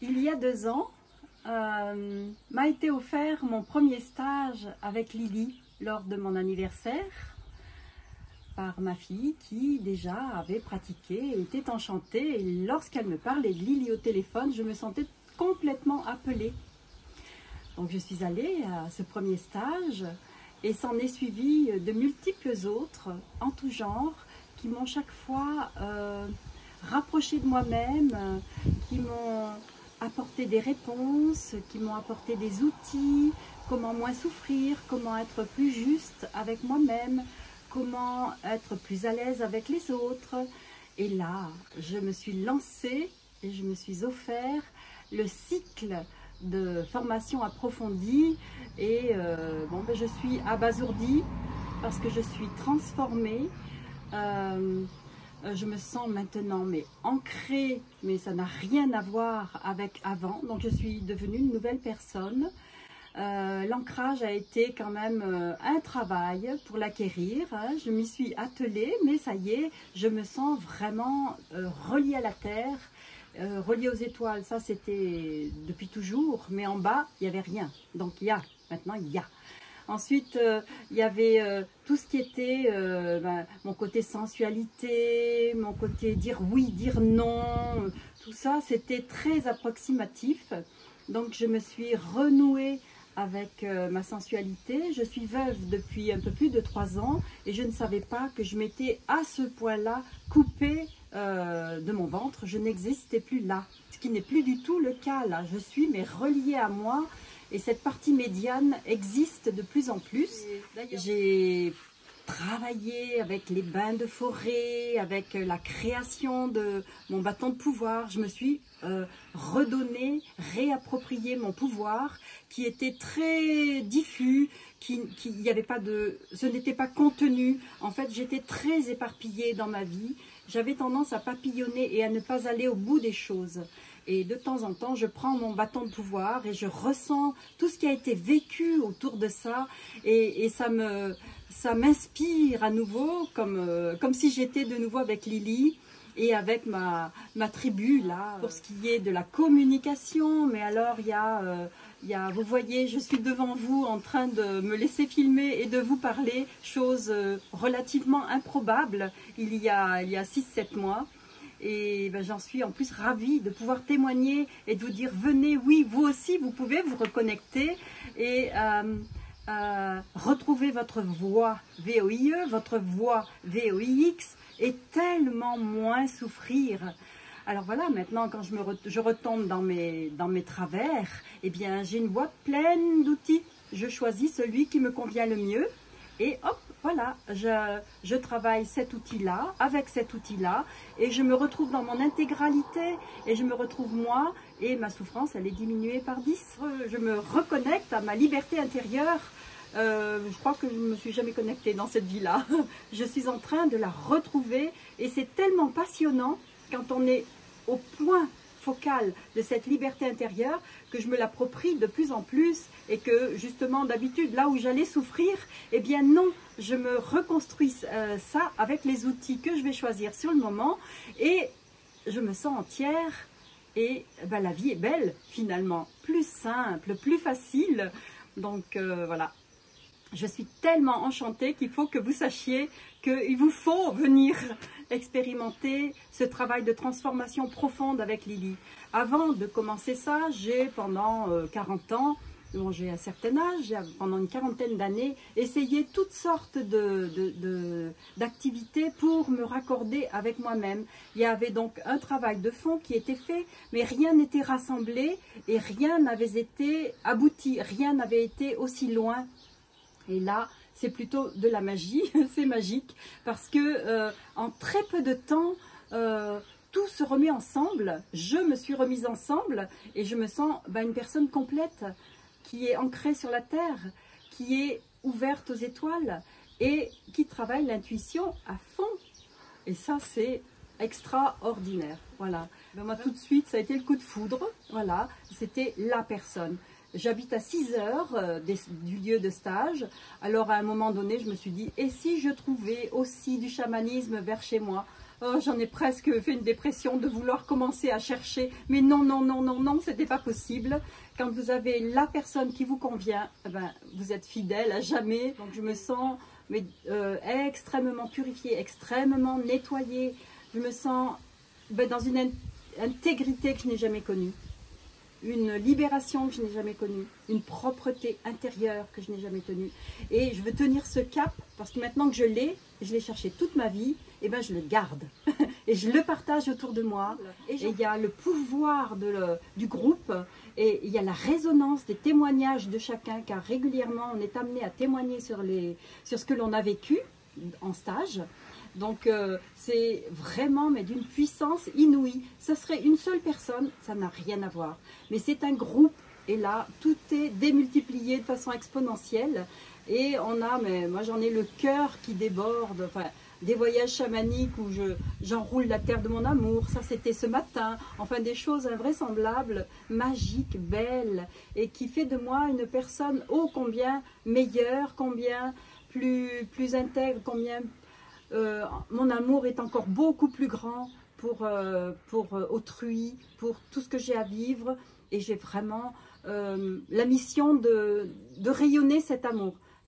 Il y a 2 ans, m'a été offert mon premier stage avec Lily lors de mon anniversaire par ma fille qui déjà avait pratiqué et était enchantée. Et lorsqu'elle me parlait de Lily au téléphone, je me sentais complètement appelée. Donc je suis allée à ce premier stage et s'en est suivi de multiples autres en tout genre qui m'ont chaque fois rapprochée de moi-même, qui m'ont apporté des réponses, qui m'ont apporté des outils, comment moins souffrir, comment être plus juste avec moi-même, comment être plus à l'aise avec les autres. Et là, je me suis lancée et je me suis offert le cycle de formation approfondie et je suis abasourdie parce que je suis transformée. Je me sens maintenant ancrée, mais ça n'a rien à voir avec avant. Donc je suis devenue une nouvelle personne. L'ancrage a été quand même un travail pour l'acquérir. Je m'y suis attelée, mais ça y est, je me sens vraiment reliée à la terre, reliée aux étoiles. Ça c'était depuis toujours, mais en bas il n'y avait rien. Donc maintenant il y a. Ensuite, il y avait tout ce qui était mon côté sensualité, mon côté dire oui, dire non, tout ça, c'était très approximatif. Donc, je me suis renouée avec ma sensualité. Je suis veuve depuis un peu plus de 3 ans et je ne savais pas que je m'étais à ce point-là coupée de mon ventre. Je n'existais plus là, ce qui n'est plus du tout le cas là. Je suis reliée à moi. Et cette partie médiane existe de plus en plus. J'ai travaillé avec les bains de forêt, avec la création de mon bâton de pouvoir. Je me suis redonné, réapproprié mon pouvoir qui était très diffus, y avait pas de, ce n'était pas contenu. En fait, j'étais très éparpillée dans ma vie. J'avais tendance à papillonner et à ne pas aller au bout des choses. Et de temps en temps, je prends mon bâton de pouvoir et je ressens tout ce qui a été vécu autour de ça. Et ça m'inspire à nouveau, comme si j'étais de nouveau avec Lily et avec ma tribu, là, pour ce qui est de la communication. Mais alors, vous voyez, je suis devant vous en train de me laisser filmer et de vous parler, chose relativement improbable, il y a 6-7 mois. Et j'en suis en plus ravie de pouvoir témoigner et de vous dire venez, oui, vous aussi vous pouvez vous reconnecter et retrouver votre voix VOIE, votre voix VOIX et tellement moins souffrir. Alors voilà, maintenant quand je retombe dans mes travers, eh bien j'ai une boîte pleine d'outils. Je choisis celui qui me convient le mieux et hop, voilà, je travaille cet outil-là, avec cet outil-là, et je me retrouve dans mon intégralité, et je me retrouve moi, et ma souffrance, elle est diminuée par 10. Je me reconnecte à ma liberté intérieure. Je crois que je ne me suis jamais connectée dans cette vie-là. Je suis en train de la retrouver, et c'est tellement passionnant quand on est au point focal de cette liberté intérieure que je me l'approprie de plus en plus et que justement d'habitude là où j'allais souffrir, eh bien non, je me reconstruis ça avec les outils que je vais choisir sur le moment et je me sens entière et la vie est belle finalement, plus simple, plus facile. Donc voilà. Je suis tellement enchantée qu'il faut que vous sachiez qu'il vous faut venir expérimenter ce travail de transformation profonde avec Lily. Avant de commencer ça, j'ai pendant 40 ans, bon, j'ai un certain âge, pendant une quarantaine d'années, essayé toutes sortes d'activités pour me raccorder avec moi-même. Il y avait donc un travail de fond qui était fait, mais rien n'était rassemblé et rien n'avait été abouti, rien n'avait été aussi loin. Et là, c'est plutôt de la magie, c'est magique, parce que en très peu de temps, tout se remet ensemble. Je me suis remise ensemble et je me sens une personne complète, qui est ancrée sur la terre, qui est ouverte aux étoiles et qui travaille l'intuition à fond. Et ça, c'est extraordinaire. Voilà. Moi, tout de suite, ça a été le coup de foudre. Voilà, c'était la personne. J'habite à 6 heures du lieu de stage. Alors à un moment donné, je me suis dit, et si je trouvais aussi du chamanisme vers chez moi? Oh, j'en ai presque fait une dépression de vouloir commencer à chercher. Mais non, non, non, non, non, c'était pas possible. Quand vous avez la personne qui vous convient, eh ben, vous êtes fidèle à jamais. Donc je me sens extrêmement purifiée, extrêmement nettoyée. Je me sens dans une intégrité que je n'ai jamais connue. Une libération que je n'ai jamais connue, une propreté intérieure que je n'ai jamais tenue. Et je veux tenir ce cap parce que maintenant que je l'ai cherché toute ma vie, et ben je le garde et je le partage autour de moi. Et il y a le pouvoir du groupe et il y a la résonance des témoignages de chacun, car régulièrement on est amené à témoigner sur ce que l'on a vécu en stage. Donc c'est vraiment d'une puissance inouïe. Ce serait une seule personne, ça n'a rien à voir. Mais c'est un groupe et là tout est démultiplié de façon exponentielle. Et on a, mais moi j'en ai le cœur qui déborde. Enfin, des voyages chamaniques où j'enroule la terre de mon amour, ça c'était ce matin. Enfin des choses invraisemblables, magiques, belles et qui fait de moi une personne ô combien meilleure, combien plus intègre, combien mon amour est encore beaucoup plus grand pour autrui, pour tout ce que j'ai à vivre. Et j'ai vraiment la mission de rayonner cet amour.